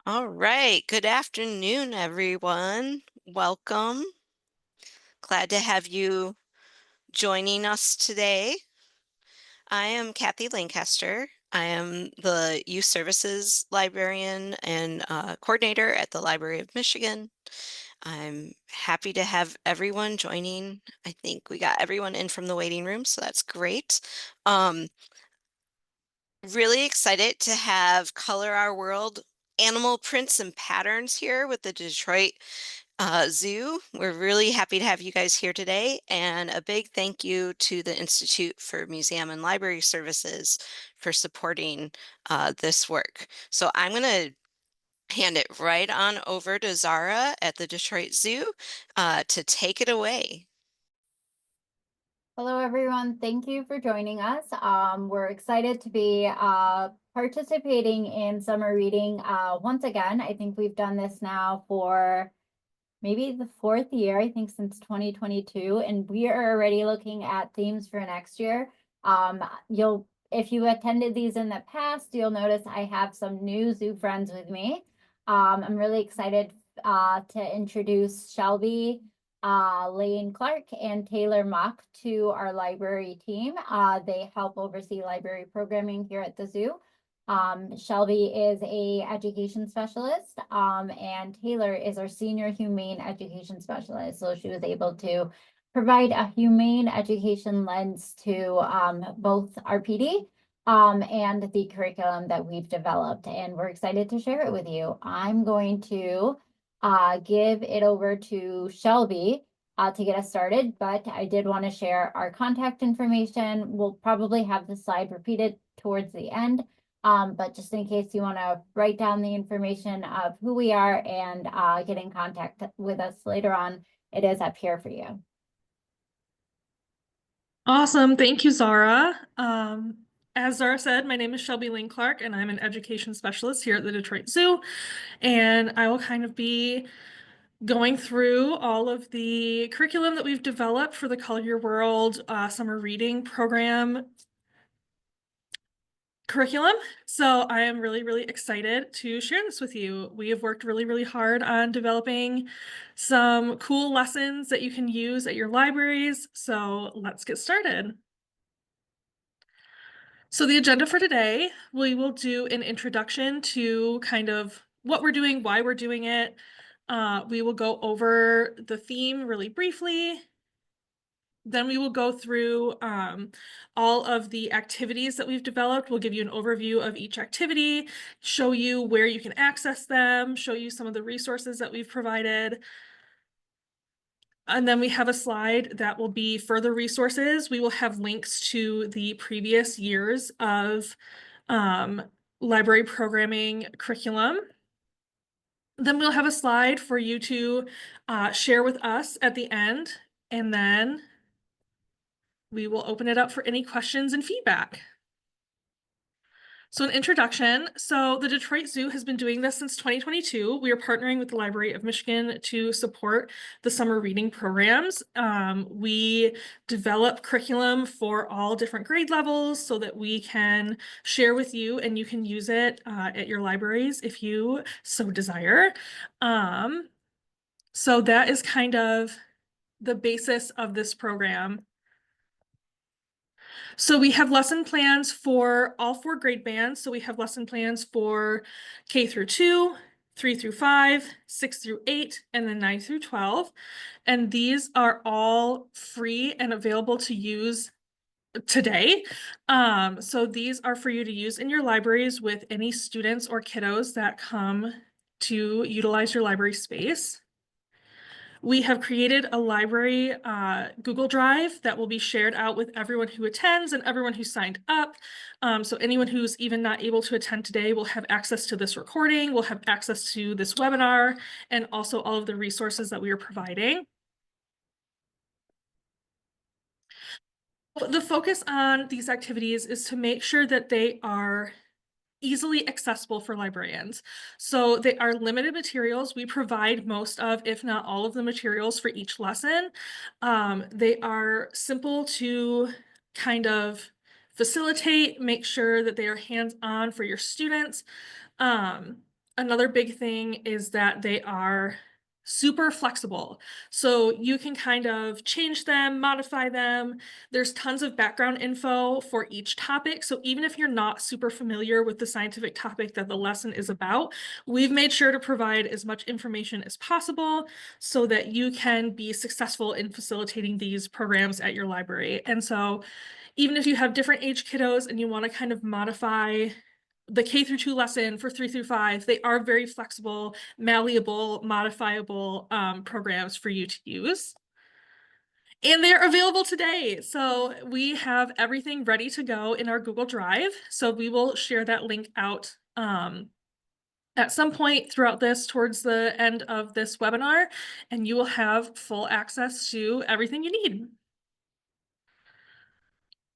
All right. Good afternoon, everyone. Welcome. Glad to have you joining us today. I am Kathy Lancaster. I am the Youth Services Librarian and Coordinator at the Library of Michigan. I'm happy to have everyone joining. I think we got everyone in from the waiting room, so that's great. Um, really excited to have Color Our World animal prints and patterns here with the Detroit Zoo. We're really happy to have you guys here today, and a big thank you to the Institute for Museum and Library Services for supporting this work. So I'm going to hand it right on over to Zara at the Detroit Zoo to take it away. Hello, everyone. Thank you for joining us. We're excited to be participating in summer reading once again. I think we've done this now for maybe the fourth year, I think since 2022, and we are already looking at themes for next year. If you attended these in the past, you'll notice I have some new zoo friends with me. I'm really excited to introduce Shelby, Lane Clark, and Taylor Mock to our library team. They help oversee library programming here at the zoo. Shelby is a education specialist, and Taylor is our senior humane education specialist. So she was able to provide a humane education lens to both our PD and the curriculum that we've developed. And we're excited to share it with you. I'm going to give it over to Shelby to get us started, but I did want to share our contact information. We'll probably have the slide repeated towards the end. But just in case you want to write down the information of who we are and get in contact with us later on, it is up here for you. Awesome. Thank you, Zara. As Zara said, my name is Shelby Lane Clark, and I'm an education specialist here at the Detroit Zoo. And I will kind of be going through all of the curriculum that we've developed for the Color Your World summer reading program curriculum. So I am really excited to share this with you. We have worked really hard on developing some cool lessons that you can use at your libraries. So let's get started. So the agenda for today, we will do an introduction to kind of what we're doing, why we're doing it. We will go over the theme really briefly. Then we will go through all of the activities that we've developed. We'll give you an overview of each activity, show you where you can access them, show you some of the resources that we've provided. And then we have a slide that will be further resources. We will have links to the previous years of library programming curriculum. Then we'll have a slide for you to share with us at the end, and then we will open it up for any questions and feedback. So an introduction. So the Detroit Zoo has been doing this since 2022. We are partnering with the Library of Michigan to support the summer reading programs. We develop curriculum for all different grade levels so that we can share with you and you can use it at your libraries if you so desire. So that is kind of the basis of this program. So we have lesson plans for all 4 grade bands. So we have lesson plans for K through 2, 3 through 5, 6 through 8, and then 9 through 12. And these are all free and available to use today. So these are for you to use in your libraries with any students or kiddos that come to utilize your library space. We have created a library Google Drive that will be shared out with everyone who attends and everyone who signed up. So anyone who's even not able to attend today will have access to this recording, will have access to this webinar, and also all of the resources that we are providing. The focus on these activities is to make sure that they are easily accessible for librarians. So they are limited materials. We provide most of, if not all of the materials for each lesson. They are simple to kind of facilitate, make sure that they are hands-on for your students. Another big thing is that they are super flexible. So you can kind of change them, modify them. There's tons of background info for each topic. So even if you're not super familiar with the scientific topic that the lesson is about, we've made sure to provide as much information as possible so that you can be successful in facilitating these programs at your library. And so even if you have different age kiddos and you want to kind of modify the K-2 lesson for 3-5, they are very flexible, malleable, modifiable programs for you to use. And they're available today. So we have everything ready to go in our Google Drive. So we will share that link out at some point throughout this, towards the end of this webinar, and you will have full access to everything you need.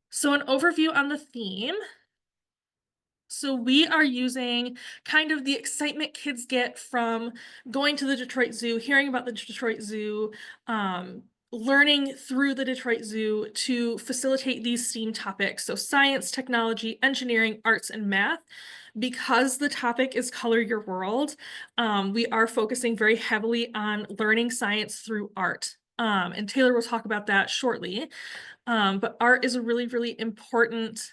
So an overview on the theme. So we are using kind of the excitement kids get from going to the Detroit Zoo, hearing about the Detroit Zoo, learning through the Detroit Zoo to facilitate these STEAM topics. So science, technology, engineering, arts, and math. Because the topic is Color Your World, we are focusing very heavily on learning science through art. And Taylor will talk about that shortly. But art is a really, really important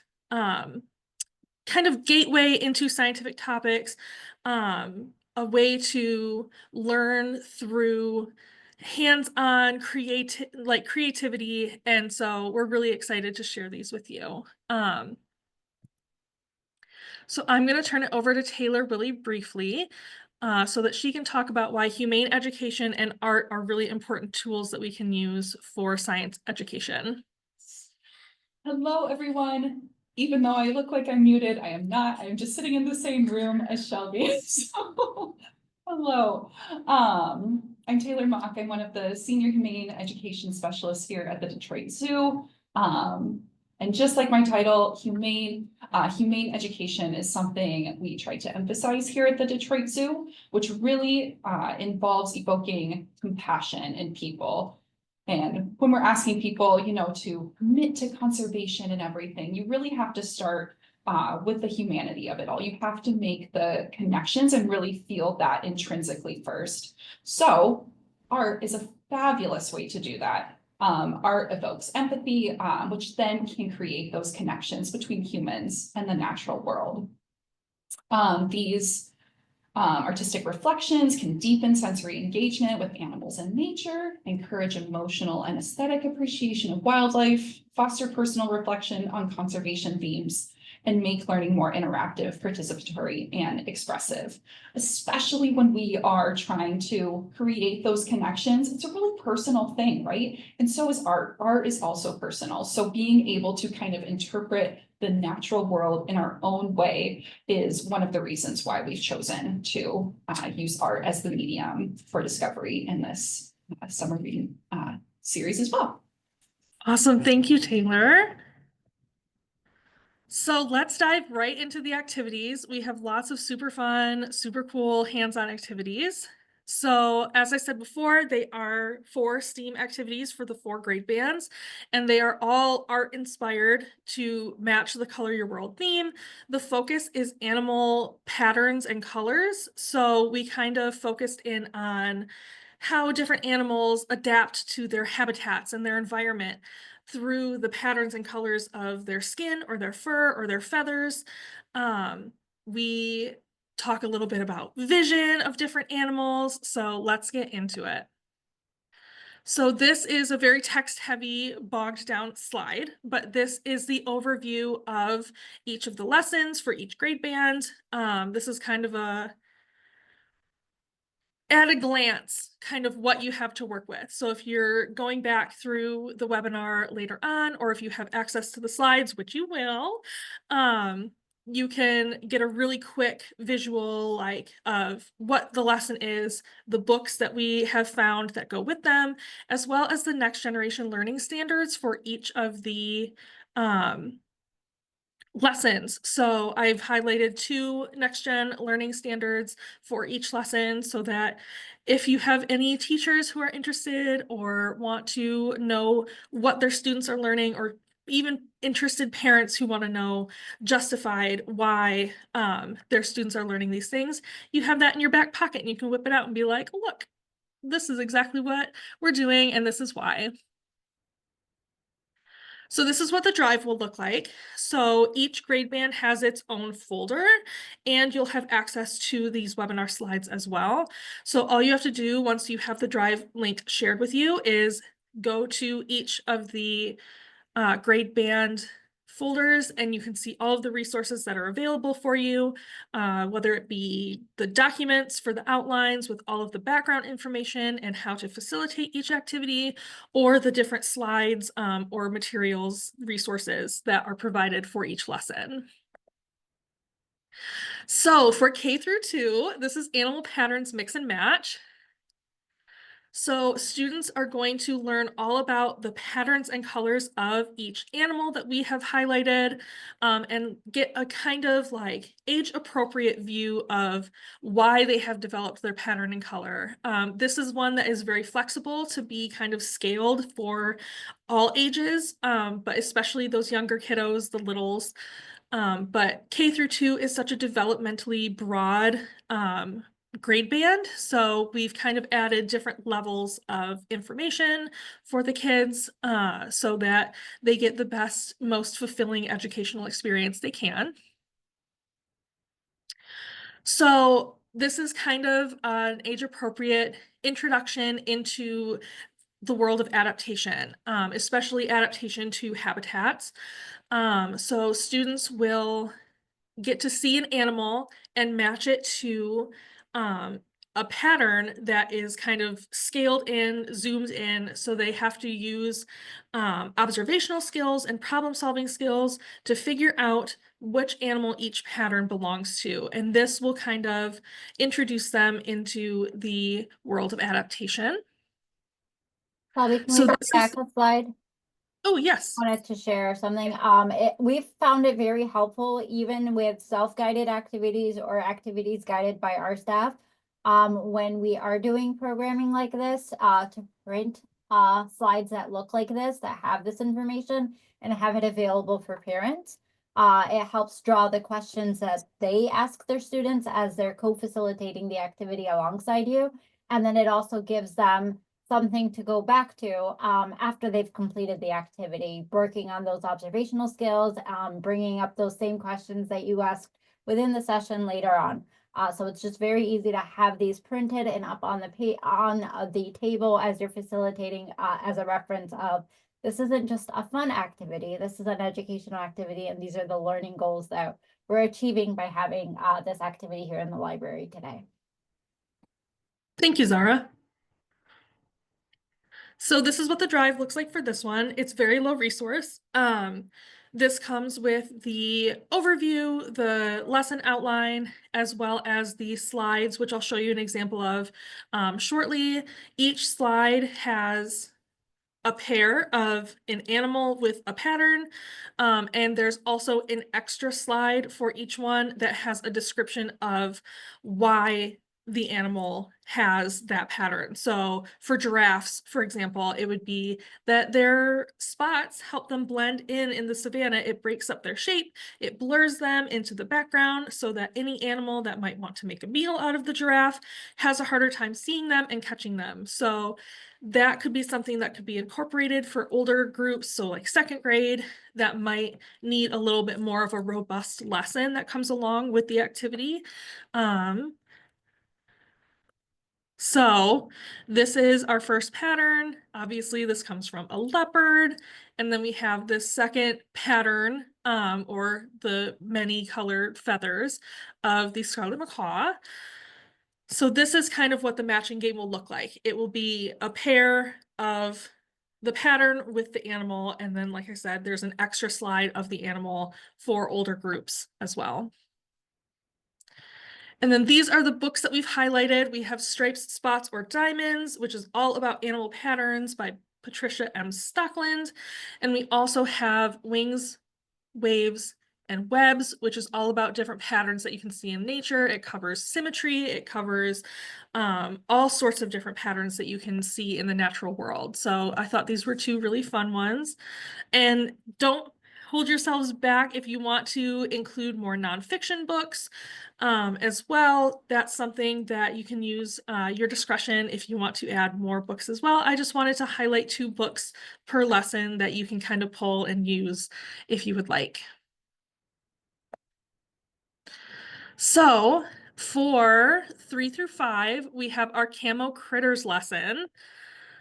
kind of gateway into scientific topics, a way to learn through hands-on creativity. And so we're really excited to share these with you. So I'm going to turn it over to Taylor really briefly so that she can talk about why humane education and art are really important tools that we can use for science education. Hello, everyone. Even though I look like I'm muted, I am not. I am just sitting in the same room as Shelby. So, hello. I'm Taylor Mock. I'm one of the senior humane education specialists here at the Detroit Zoo. And just like my title, humane education is something we try to emphasize here at the Detroit Zoo, which really involves evoking compassion in people. And when we're asking people, to commit to conservation and everything, you really have to start with the humanity of it all. You have to make the connections and really feel that intrinsically first. So art is a fabulous way to do that. Art evokes empathy, which then can create those connections between humans and the natural world. These artistic reflections can deepen sensory engagement with animals and nature, encourage emotional and aesthetic appreciation of wildlife, foster personal reflection on conservation themes, and make learning more interactive, participatory, and expressive. Especially when we are trying to create those connections, it's a really personal thing, right? And so is art. Art is also personal. So being able to kind of interpret the natural world in our own way is one of the reasons why we've chosen to use art as the medium for discovery in this summer reading series as well. Awesome. Thank you, Taylor. So let's dive right into the activities. We have lots of super fun, super cool hands-on activities. So as I said before, they are 4 STEAM activities for the 4 grade bands, and they are all art inspired to match the Color Your World theme. The focus is animal patterns and colors. So we kind of focused in on how different animals adapt to their habitats and their environment through the patterns and colors of their skin or their fur or their feathers. We talk a little bit about vision of different animals. So let's get into it. So this is a very text-heavy, bogged-down slide, but this is the overview of each of the lessons for each grade band. This is kind of at a glance, kind of what you have to work with. So if you're going back through the webinar later on, or if you have access to the slides, which you will, you can get a really quick visual of what the lesson is, the books that we have found that go with them, as well as the next generation learning standards for each of the lessons. So I've highlighted 2 next gen learning standards for each lesson so that if you have any teachers who are interested or want to know what their students are learning or even interested parents who want to know justified why their students are learning these things, you have that in your back pocket and you can whip it out and be like, look, this is exactly what we're doing and this is why. So this is what the drive will look like. So each grade band has its own folder and you'll have access to these webinar slides as well. So all you have to do once you have the drive link shared with you is go to each of the grade band folders and you can see all of the resources that are available for you, whether it be the documents for the outlines with all of the background information and how to facilitate each activity, or the different slides or materials resources that are provided for each lesson. So for K through 2, this is Animal Patterns Mix and Match. So students are going to learn all about the patterns and colors of each animal that we have highlighted, and get a kind of like age-appropriate view of why they have developed their pattern and color. This is one that is very flexible to be kind of scaled for all ages, but especially those younger kiddos, the littles. But K through 2 is such a developmentally broad grade band. So we've kind of added different levels of information for the kids so that they get the best, most fulfilling educational experience they can. So this is kind of an age-appropriate introduction into the world of adaptation, especially adaptation to habitats. So students will get to see an animal and match it to a pattern that is kind of scaled in, zoomed in. So they have to use observational skills and problem solving skills to figure out which animal each pattern belongs to. And this will kind of introduce them into the world of adaptation. Shelby, can we So go this back is, a slide? oh yes. Wanted to share something. We've found it very helpful, even with self-guided activities or activities guided by our staff. When we are doing programming like this, to print slides that look like this, that have this information, and have it available for parents. It helps draw the questions that they ask their students as they're co-facilitating the activity alongside you. And then it also gives them something to go back to after they've completed the activity, working on those observational skills, bringing up those same questions that you asked within the session later on. So it's just very easy to have these printed and up on the table as you're facilitating as a reference of, this isn't just a fun activity, this is an educational activity, and these are the learning goals that we're achieving by having this activity here in the library today. Thank you, Zara. So this is what the drive looks like for this one. It's very low resource. This comes with the overview, the lesson outline, as well as the slides, which I'll show you an example of shortly. Each slide has a pair of an animal with a pattern, and there's also an extra slide for each one that has a description of why the animal has that pattern. So for giraffes, for example, it would be that their spots help them blend in the savanna. It breaks up their shape, it blurs them into the background so that any animal that might want to make a meal out of the giraffe has a harder time seeing them and catching them. So that could be something that could be incorporated for older groups. So like second grade, that might need a little bit more of a robust lesson that comes along with the activity. So this is our first pattern. Obviously, this comes from a leopard. And then we have this second pattern, or the many colored feathers of the scarlet macaw. So this is kind of what the matching game will look like. It will be a pair of the pattern with the animal. And then, like I said, there's an extra slide of the animal for older groups as well. And then these are the books that we've highlighted. We have Stripes, Spots, or Diamonds, which is all about animal patterns by Patricia M. Stockland. And we also have Wings, Waves, and webs, which is all about different patterns that you can see in nature. It covers symmetry, it covers all sorts of different patterns that you can see in the natural world. So I thought these were two really fun ones. And don't hold yourselves back if you want to include more nonfiction books as well. That's something that you can use your discretion if you want to add more books as well. I just wanted to highlight 2 books per lesson that you can kind of pull and use if you would like. So for 3 through 5, we have our Camo Critters lesson.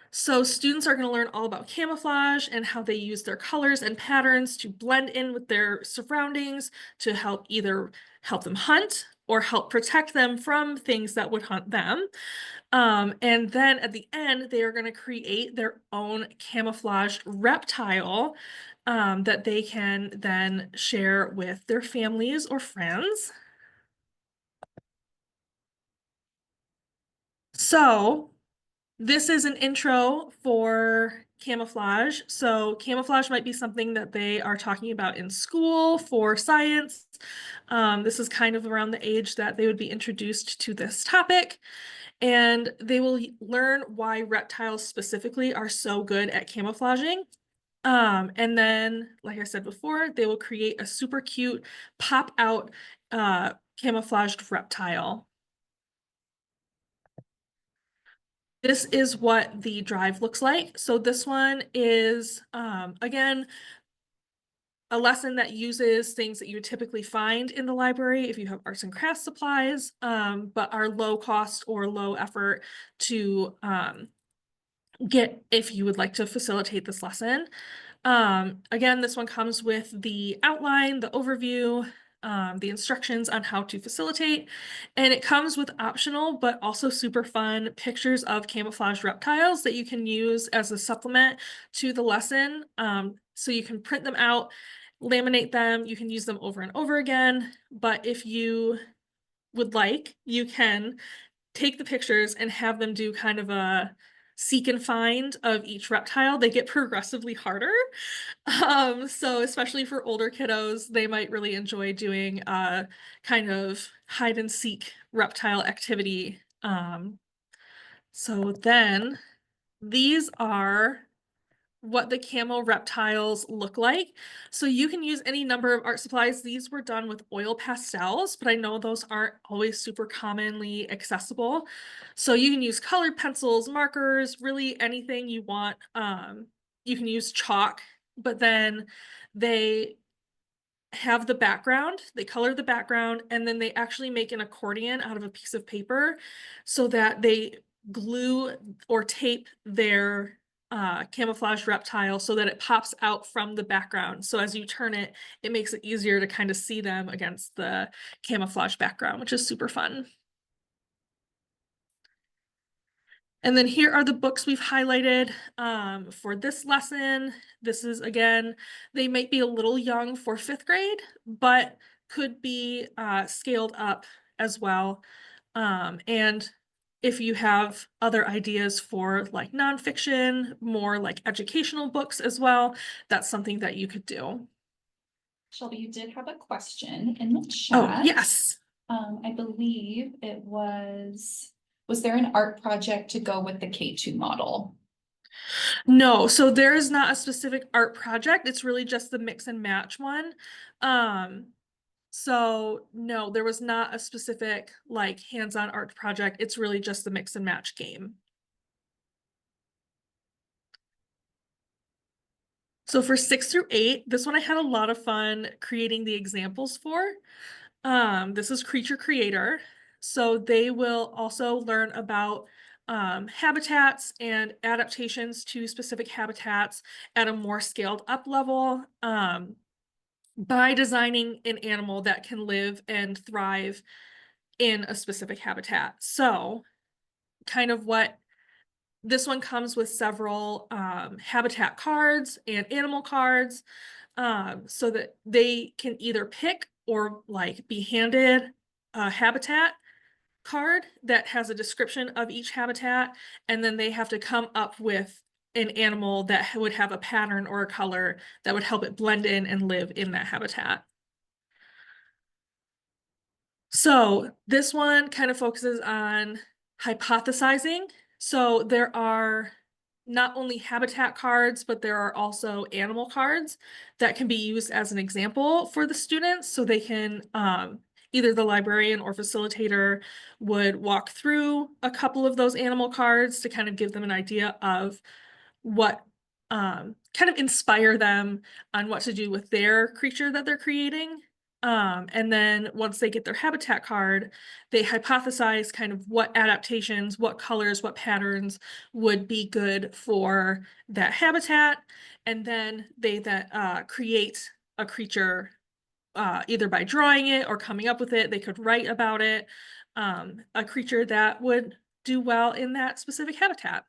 So students are going to learn all about camouflage and how they use their colors and patterns to blend in with their surroundings to help either help them hunt or help protect them from things that would hunt them. And then at the end, they are going to create their own camouflaged reptile that they can then share with their families or friends. So this is an intro for camouflage. So camouflage might be something that they are talking about in school for science. This is kind of around the age that they would be introduced to this topic. And they will learn why reptiles specifically are so good at camouflaging. And then, like I said before, they will create a super cute pop out camouflaged reptile. This is what the drive looks like. So this one is, again, a lesson that uses things that you would typically find in the library if you have arts and crafts supplies, but are low cost or low effort to get if you would like to facilitate this lesson. Again, this one comes with the outline, the overview, the instructions on how to facilitate, and it comes with optional but also super fun pictures of camouflage reptiles that you can use as a supplement to the lesson. So you can print them out, laminate them, you can use them over and over again, but if you would like, you can take the pictures and have them do kind of a seek and find of each reptile. They get progressively harder. So especially for older kiddos, they might really enjoy doing a kind of hide and seek reptile activity. So then these are what the camo reptiles look like. So you can use any number of art supplies. These were done with oil pastels, but I know those aren't always super commonly accessible. So you can use colored pencils, markers, really anything you want. You can use chalk, but then they have the background, they color the background, and then they actually make an accordion out of a piece of paper so that they glue or tape their camouflage reptile so that it pops out from the background. So as you turn it, it makes it easier to kind of see them against the camouflage background, which is super fun. And then here are the books we've highlighted for this lesson. This is, again, they might be a little young for 5th grade, but could be scaled up as well. And if you have other ideas for like nonfiction, more like educational books as well, that's something that you could do. Shelby, you did have a question in the Oh, chat. yes. I believe it was there an art project to go with the K2 model? No, so there is not a specific art project. It's really just the mix and match one. So no, there was not a specific like hands-on art project. It's really just the mix and match game. So for 6 through 8, this one I had a lot of fun creating the examples for. This is Creature Creator. So they will also learn about habitats and adaptations to specific habitats at a more scaled up level by designing an animal that can live and thrive in a specific habitat. So kind of what this one comes with several habitat cards and animal cards so that they can either pick or like be handed a habitat card that has a description of each habitat, and then they have to come up with an animal that would have a pattern or a color that would help it blend in and live in that habitat. So this one kind of focuses on hypothesizing. So there are not only habitat cards, but there are also animal cards that can be used as an example for the students. So they can, either the librarian or facilitator would walk through a couple of those animal cards to kind of give them an idea of what, kind of inspire them on what to do with their creature that they're creating. And then once they get their habitat card, they hypothesize kind of what adaptations, what colors, what patterns would be good for that habitat. And then they create a creature, either by drawing it or coming up with it. They could write about it, a creature that would do well in that specific habitat.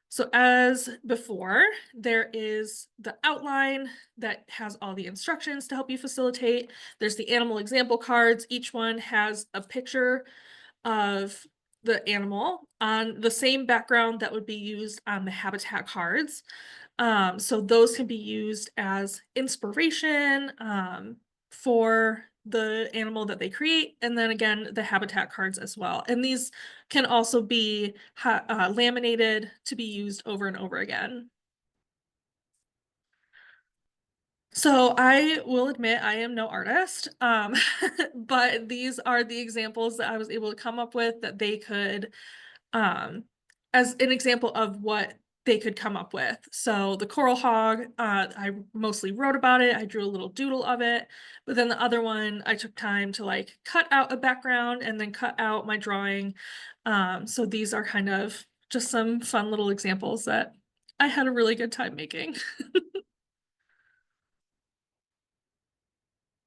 So as before, there is the outline that has all the instructions to help you facilitate. There's the animal example cards. Each one has a picture of the animal on the same background that would be used on the habitat cards. So those can be used as inspiration for the animal that they create, and then again, the habitat cards as well. And these can also be laminated to be used over and over again. So I will admit I am no artist, but these are the examples that I was able to come up with that they could, as an example of what they could come up with. So the coral hog, I mostly wrote about it. I drew a little doodle of it, but then the other one, I took time to like cut out a background and then cut out my drawing. So these are kind of just some fun little examples that I had a really good time making.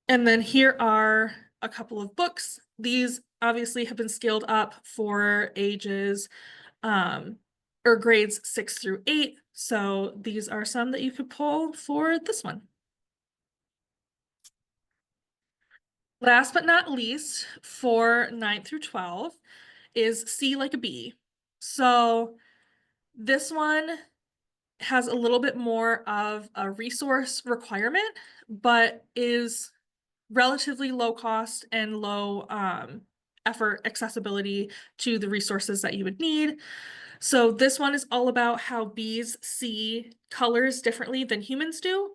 And then here are a couple of books. These obviously have been scaled up for ages or grades 6 through 8. So these are some that you could pull for this one. Last but not least, for 9 through 12 is See Like a Bee. So this one has a little bit more of a resource requirement, but is relatively low cost and low effort accessibility to the resources that you would need. So this one is all about how bees see colors differently than humans do.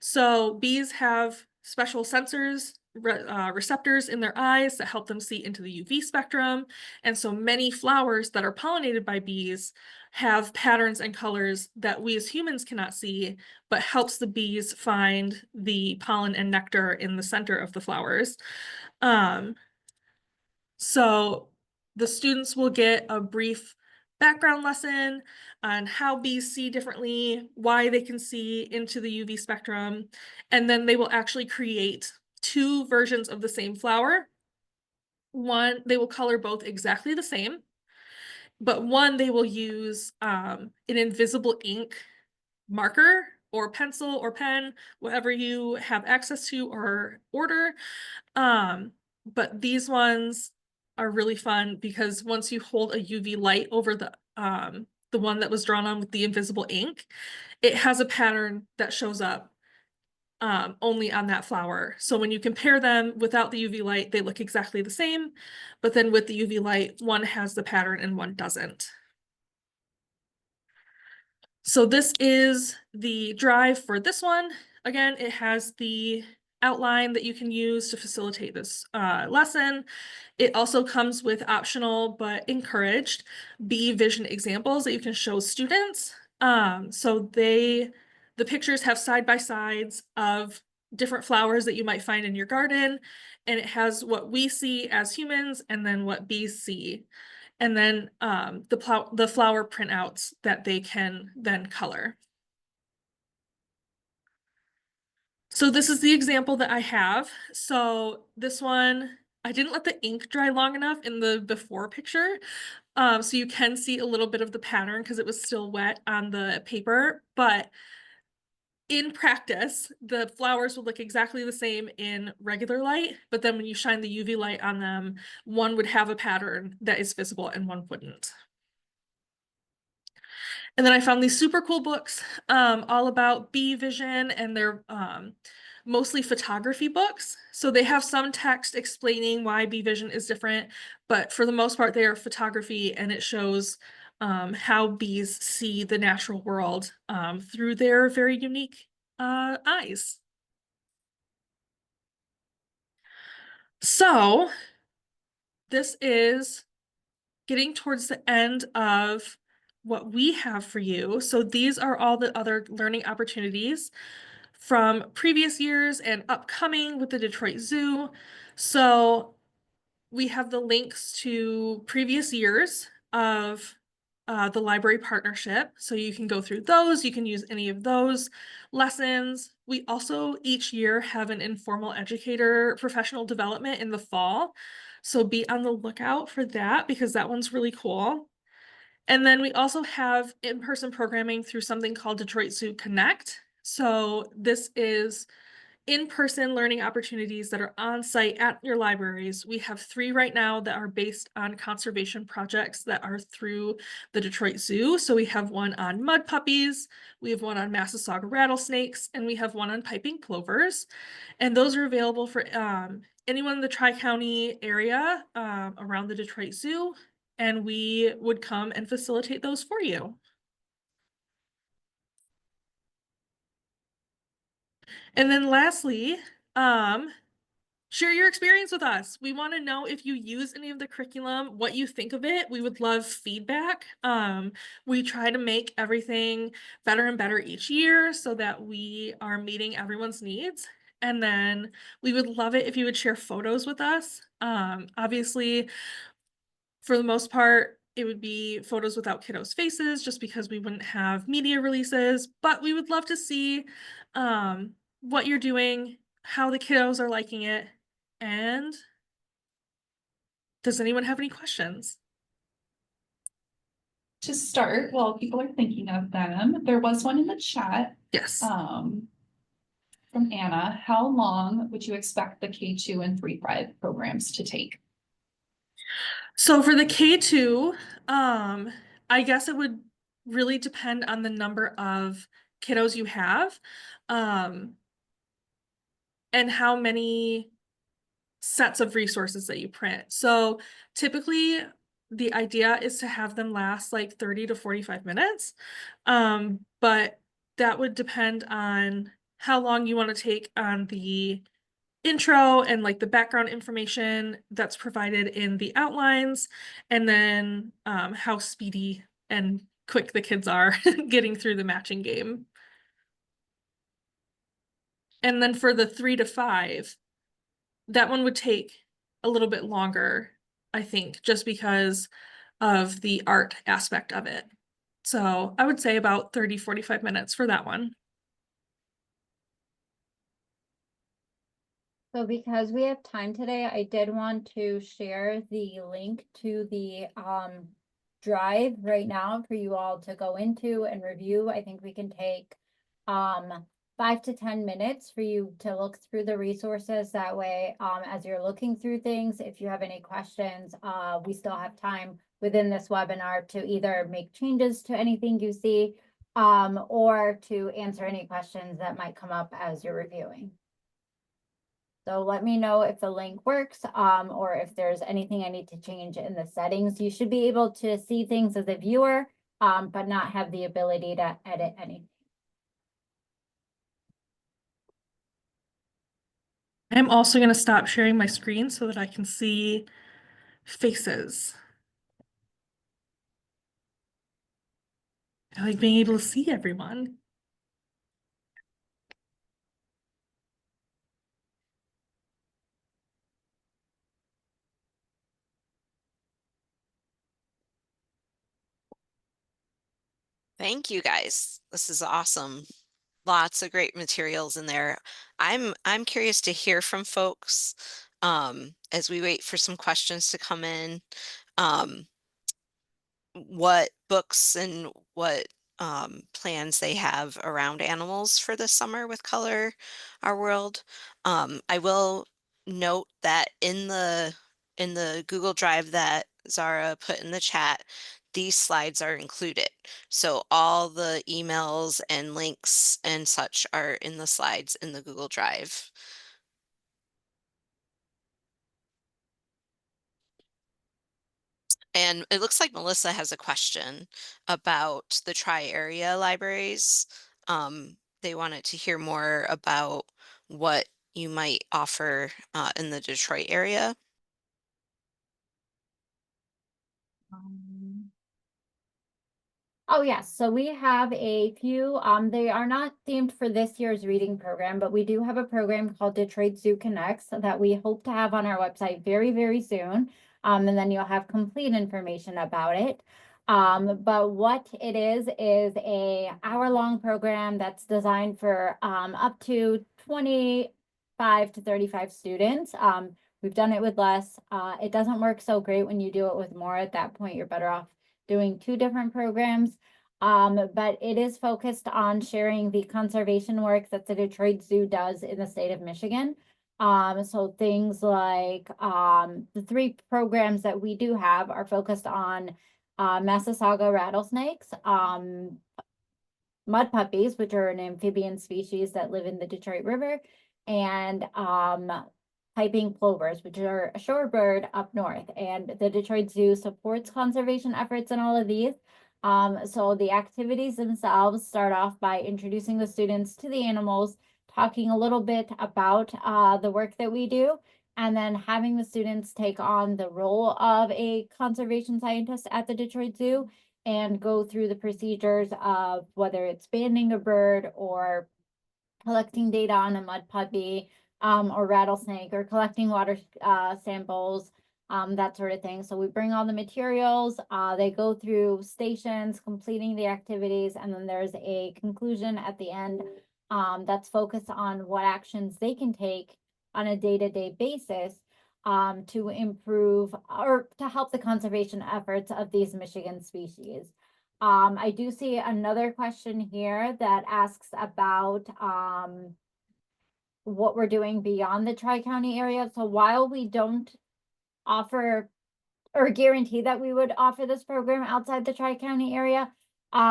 So bees have special sensors, receptors in their eyes that help them see into the UV spectrum. And so many flowers that are pollinated by bees have patterns and colors that we as humans cannot see, but helps the bees find the pollen and nectar in the center of the flowers. So the students will get a brief background lesson on how bees see differently, why they can see into the UV spectrum, and then they will actually create 2 versions of the same flower. One, they will color both exactly the same, but one they will use an invisible ink marker or pencil or pen, whatever you have access to or order. But these ones are really fun because once you hold a UV light over the one that was drawn on with the invisible ink, it has a pattern that shows up only on that flower. So when you compare them without the UV light, they look exactly the same, but then with the UV light, one has the pattern and one doesn't. So this is the drive for this one. Again, it has the outline that you can use to facilitate this lesson. It also comes with optional but encouraged bee vision examples that you can show students. So the pictures have side-by-sides of different flowers that you might find in your garden, and it has what we see as humans and then what bees see. And then the flower printouts that they can then color. So this is the example that I have. So this one, I didn't let the ink dry long enough in the before picture. So you can see a little bit of the pattern because it was still wet on the paper, but in practice, the flowers will look exactly the same in regular light, but then when you shine the UV light on them, one would have a pattern that is visible and one wouldn't. And then I found these super cool books all about bee vision, and they're mostly photography books. So they have some text explaining why bee vision is different, but for the most part, they are photography, and it shows how bees see the natural world through their very unique eyes. So this is getting towards the end of what we have for you. So these are all the other learning opportunities from previous years and upcoming with the Detroit Zoo. So we have the links to previous years of the library partnership. So you can go through those, you can use any of those lessons. We also each year have an informal educator professional development in the fall. So be on the lookout for that because that one's really cool. And then we also have in-person programming through something called Detroit Zoo Connect. So this is in-person learning opportunities that are on site at your libraries. We have 3 right now that are based on conservation projects that are through the Detroit Zoo. So we have one on mud puppies, we have one on Massasauga rattlesnakes, and we have one on piping plovers. And those are available for anyone in the Tri-County area around the Detroit Zoo. And we would come and facilitate those for you. And then lastly, share your experience with us. We want to know if you use any of the curriculum, what you think of it. We would love feedback. We try to make everything better and better each year so that we are meeting everyone's needs. And then we would love it if you would share photos with us. Obviously, for the most part, it would be photos without kiddos' faces just because we wouldn't have media releases, but we would love to see what you're doing, how the kiddos are liking it, and does anyone have any questions? To start, while people are thinking of them, there was one in the chat. Yes. From Anna, how long would you expect the K2 and 3-5 programs to take? So for the K2, I guess it would really depend on the number of kiddos you have, and how many sets of resources that you print. So typically the idea is to have them last like 30 to 45 minutes. But that would depend on how long you want to take on the intro and like the background information that's provided in the outlines, and then how speedy and quick the kids are getting through the matching game. And then for the 3 to 5, that one would take a little bit longer, I think, just because of the art aspect of it. So I would say about 30, 45 minutes for that one. So because we have time today, I did want to share the link to the drive right now for you all to go into and review. I think we can take 5 to 10 minutes for you to look through the resources. That way, as you're looking through things, if you have any questions, we still have time within this webinar to either make changes to anything you see or to answer any questions that might come up as you're reviewing. So let me know if the link works or if there's anything I need to change in the settings. You should be able to see things as a viewer, but not have the ability to edit anything. I'm also going to stop sharing my screen so that I can see faces. I like being able to see everyone. Thank you guys. This is awesome. Lots of great materials in there. I'm curious to hear from folks as we wait for some questions to come in. What books and what plans they have around animals for this summer with Color Our World. I will note that in the Google Drive that Zara put in the chat, these slides are included. So all the emails and links and such are in the slides in the Google Drive. And it looks like Melissa has a question about the tri-area libraries. They wanted to hear more about what you might offer in the Detroit area. Oh, yes. So we have a few, they are not themed for this year's reading program, but we do have a program called Detroit Zoo Connects that we hope to have on our website very, very soon. And then you'll have complete information about it. But what it is a hour-long program that's designed for up to 25 to 35 students. We've done it with less. It doesn't work so great when you do it with more. At that point, you're better off doing 2 different programs. But it is focused on sharing the conservation work that the Detroit Zoo does in the state of Michigan. So things like the 3 programs that we do have are focused on Massasauga rattlesnakes, mud puppies, which are an amphibian species that live in the Detroit River, and piping plovers, which are a shorebird up north. And the Detroit Zoo supports conservation efforts in all of these. So the activities themselves start off by introducing the students to the animals, talking a little bit about the work that we do, and then having the students take on the role of a conservation scientist at the Detroit Zoo and go through the procedures of whether it's banding a bird or collecting data on a mud puppy or rattlesnake or collecting water samples, that sort of thing. So we bring all the materials, they go through stations, completing the activities, and then there's a conclusion at the end that's focused on what actions they can take on a day-to-day basis to improve or to help the conservation efforts of these Michigan species. I do see another question here that asks about what we're doing beyond the Tri-County area. So while we don't offer or guarantee that we would offer this program outside the Tri-County area,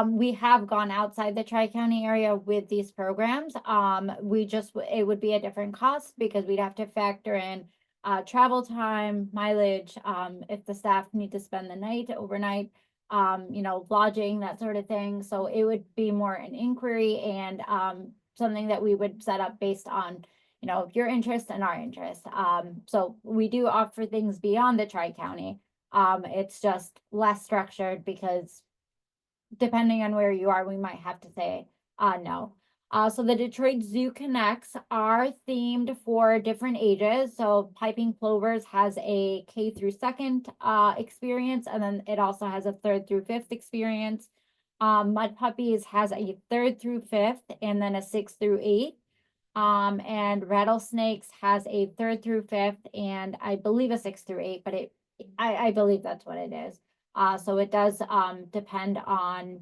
we have gone outside the Tri-County area with these programs. It would be a different cost because we'd have to factor in travel time, mileage, if the staff need to spend the night overnight, lodging, that sort of thing. So it would be more an inquiry and something that we would set up based on your interest and our interest. So we do offer things beyond the Tri-County. It's just less structured because depending on where you are, we might have to say no. So the Detroit Zoo Connects are themed for different ages. So Piping Plovers has a K through 2nd experience, and then it also has a 3rd through 5th experience. Mud Puppies has a 3rd through 5th, and then a 6th through 8th. And Rattlesnakes has a 3rd through 5th, and I believe a 6th through 8th, but I believe that's what it is. So it does depend on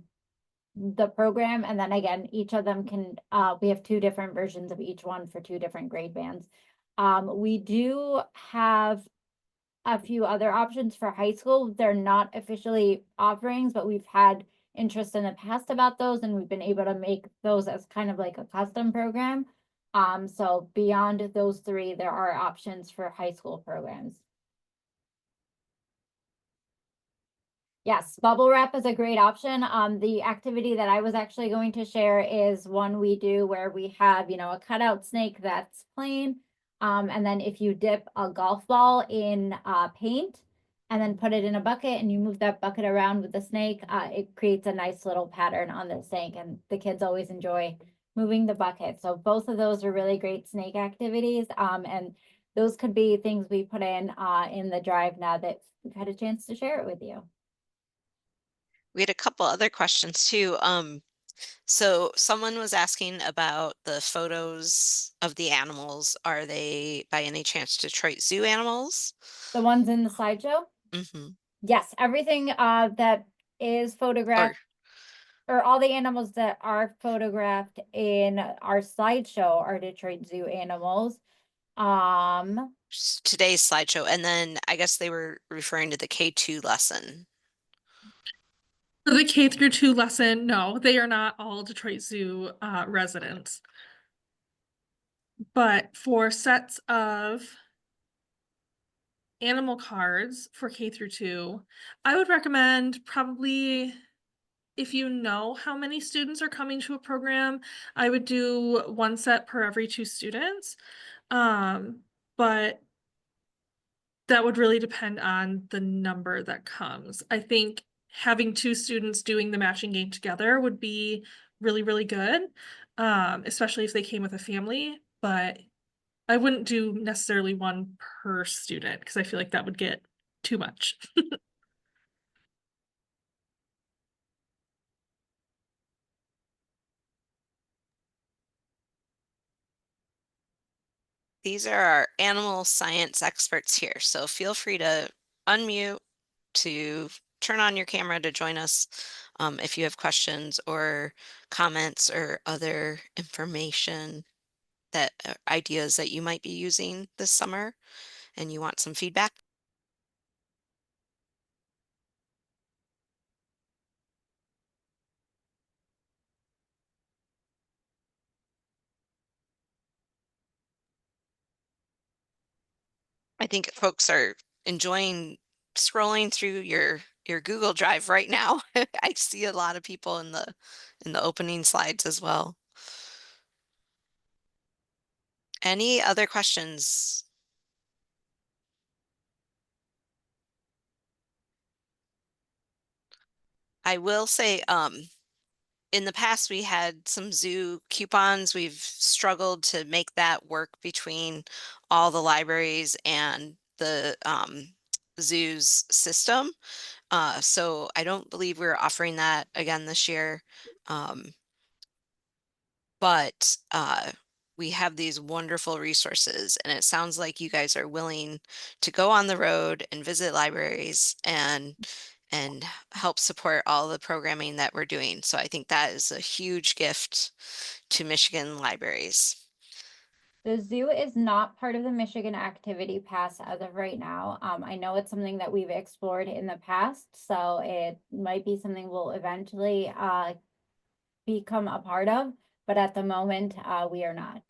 the program, and then again, each of them can we have 2 different versions of each one for 2 different grade bands. We do have a few other options for high school. They're not officially offerings, but we've had interest in the past about those, and we've been able to make those as kind of like a custom program. So beyond those 3, there are options for high school programs. Yes, bubble wrap is a great option. The activity that I was actually going to share is one we do where we have, a cutout snake that's plain. And then if you dip a golf ball in paint and then put it in a bucket and you move that bucket around with the snake, it creates a nice little pattern on the snake, and the kids always enjoy moving the bucket. So both of those are really great snake activities. And those could be things we put in the drive now that we've had a chance to share it with you. We had a couple other questions too. So someone was asking about the photos of the animals. Are they by any chance Detroit Zoo animals? The ones in the slideshow? Mm-hmm. Yes, everything that is Or photographed or all the animals that are photographed in our slideshow are Detroit Zoo animals. today's slideshow, and then I guess they were referring to the K2 lesson. For the K through 2 lesson, no, they are not all Detroit Zoo residents. But for sets of animal cards for K through 2, I would recommend probably, if you know how many students are coming to a program, I would do one set per every 2 students. But that would really depend on the number that comes. I think having 2 students doing the matching game together would be really, really good, especially if they came with a family, but I wouldn't do necessarily one per student because I feel like that would get too much. These are our animal science experts here, so feel free to unmute, to turn on your camera to join us if you have questions or comments or other information that ideas that you might be using this summer and you want some feedback. I think folks are enjoying scrolling through your Google Drive right now. I see a lot of people in the opening slides as well. Any other questions? I will say, in the past we had some zoo coupons. We've struggled to make that work between all the libraries and the zoo's system. So I don't believe we're offering that again this year. Um, but we have these wonderful resources, and it sounds like you guys are willing to go on the road and visit libraries and help support all the programming that we're doing. So I think that is a huge gift to Michigan libraries. The zoo is not part of the Michigan Activity Pass as of right now. I know it's something that we've explored in the past, so it might be something we'll eventually become a part of, but at the moment, we are not.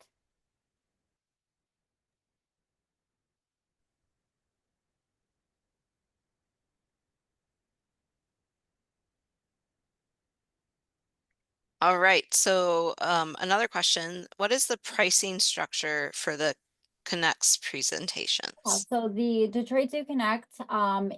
All right, so another question, what is the pricing structure for the Connects presentations? So the Detroit Zoo Connect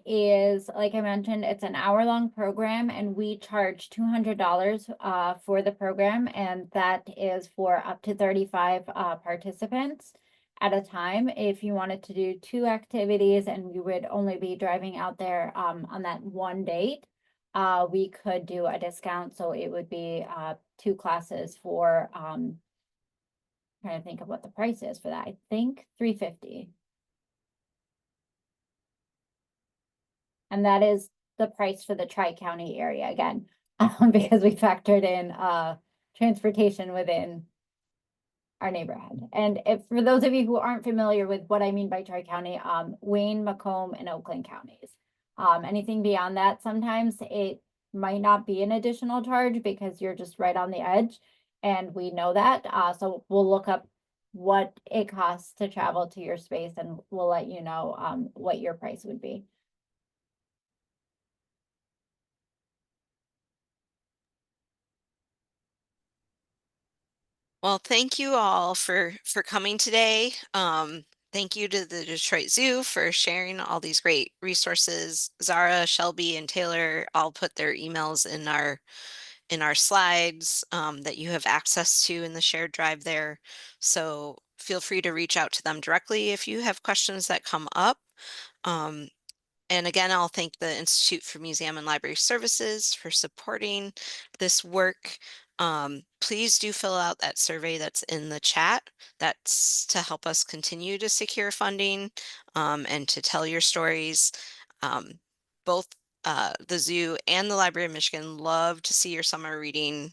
is, like I mentioned, it's an hour-long program, and we charge $200 for the program, and that is for up to 35 participants at a time. If you wanted to do 2 activities and you would only be driving out there on that one date, we could do a discount, so it would be 2 classes for trying to think of what the price is for that. I think $350. And that is the price for the Tri-County area again, because we factored in transportation within our neighborhood. And if for those of you who aren't familiar with what I mean by Tri-County, Wayne, Macomb, and Oakland counties. Anything beyond that, sometimes it might not be an additional charge because you're just right on the edge. And we know that. So we'll look up what it costs to travel to your space, and we'll let you know what your price would be. Well, thank you all for coming today. Thank you to the Detroit Zoo for sharing all these great resources. Zara, Shelby, and Taylor all put their emails in our slides that you have access to in the shared drive there. So feel free to reach out to them directly if you have questions that come up. Um, and again, I'll thank the Institute for Museum and Library Services for supporting this work. Please do fill out that survey that's in the chat. That's to help us continue to secure funding and to tell your stories. Both the zoo and the Library of Michigan love to see your summer reading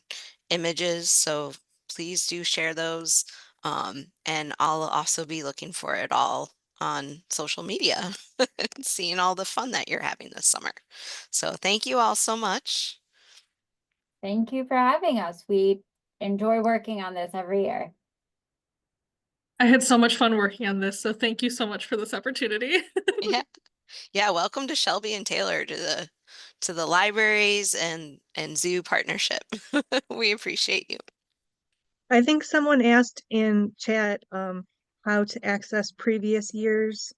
images, so please do share those. And I'll also be looking for it all on social media. Seeing all the fun that you're having this summer. So thank you all so much. Thank you for having us. We enjoy working on this every year. I had so much fun working on this, so thank you so much for this opportunity. Yeah. Yeah, welcome to Shelby and Taylor to the libraries and zoo partnership. We appreciate you. I think someone asked in chat how to access previous years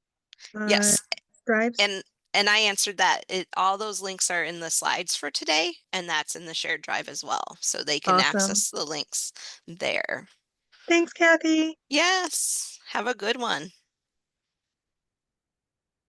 Yes, drives. and I answered that. All those links are in the slides for today, and that's in the shared drive as well. So they can Awesome. access the links there. Thanks, Kathy. Yes, have a good one.